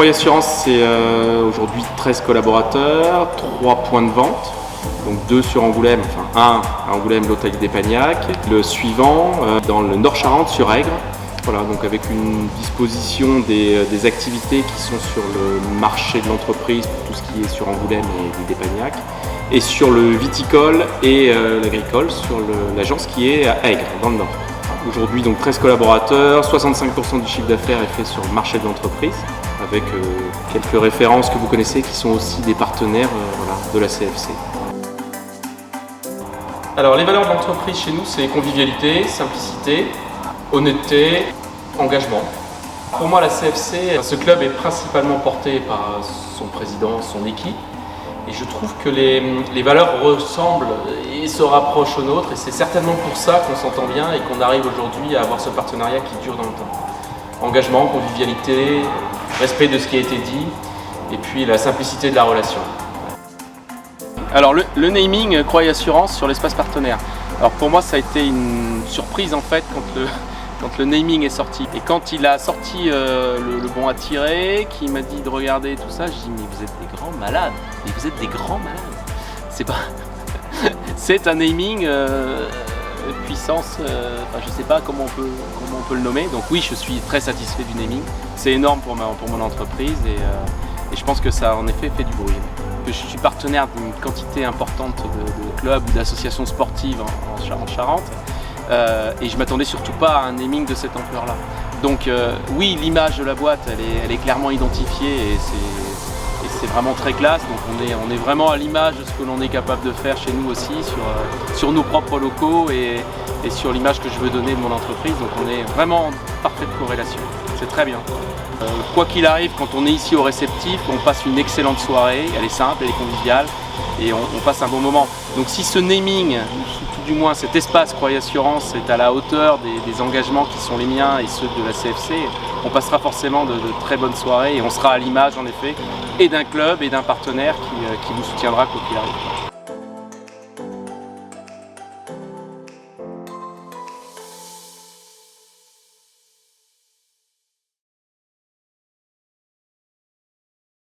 Croix Assurance, c'est aujourd'hui 13 collaborateurs, 3 points de vente. Donc 2 sur Angoulême, enfin 1 à Angoulême, l'autre à l'Île-d'Épagnac. Le suivant dans le Nord-Charente sur Aigre. Voilà, donc avec une disposition des activités qui sont sur le marché de l'entreprise pour tout ce qui est sur Angoulême et l'Île-d'Épagnac. Et sur le viticole et l'agricole sur l'agence qui est à Aigre, dans le Nord. Aujourd'hui donc 13 collaborateurs, 65% du chiffre d'affaires est fait sur le marché de l'entreprise, avec quelques références que vous connaissez qui sont aussi des partenaires de la CFC. Alors les valeurs de l'entreprise chez nous, c'est convivialité, simplicité, honnêteté, engagement. Pour moi la CFC, ce club est principalement porté par son président, son équipe. Et je trouve que les valeurs ressemblent et se rapprochent aux nôtres, et c'est certainement pour ça qu'on s'entend bien et qu'on arrive aujourd'hui à avoir ce partenariat qui dure dans le temps. Engagement, convivialité, respect de ce qui a été dit, et puis la simplicité de la relation. Alors le naming Croix Assurance sur l'espace partenaire. Alors pour moi ça a été une surprise en fait quand le naming est sorti. Et quand il a sorti le bon à tirer, qui m'a dit de regarder tout ça, je dis mais vous êtes des grands malades. Mais vous êtes des grands malades. C'est pas. C'est un naming puissance. Je sais pas comment on peut le nommer. Donc oui, je suis très satisfait du naming. C'est énorme pour mon entreprise et je pense que ça en effet fait du bruit. Je suis partenaire d'une quantité importante de clubs ou d'associations sportives en Charente. Et je m'attendais surtout pas à un naming de cette ampleur-là. Donc oui, l'image de la boîte, elle est clairement identifiée et c'est vraiment très classe. Donc on est vraiment à l'image de ce que l'on est capable de faire chez nous aussi, sur nos propres locaux et sur l'image que je veux donner de mon entreprise. Donc on est vraiment en parfaite corrélation. C'est très bien. Quoi qu'il arrive, quand on est ici au réceptif, on passe une excellente soirée. Elle est simple, elle est conviviale et on passe un bon moment. Donc si ce naming, tout du moins cet espace Croix Assurance est à la hauteur des engagements qui sont les miens et ceux de la CFC, on passera forcément de très bonnes soirées et on sera à l'image en effet et d'un club et d'un partenaire qui nous soutiendra quoi qu'il arrive.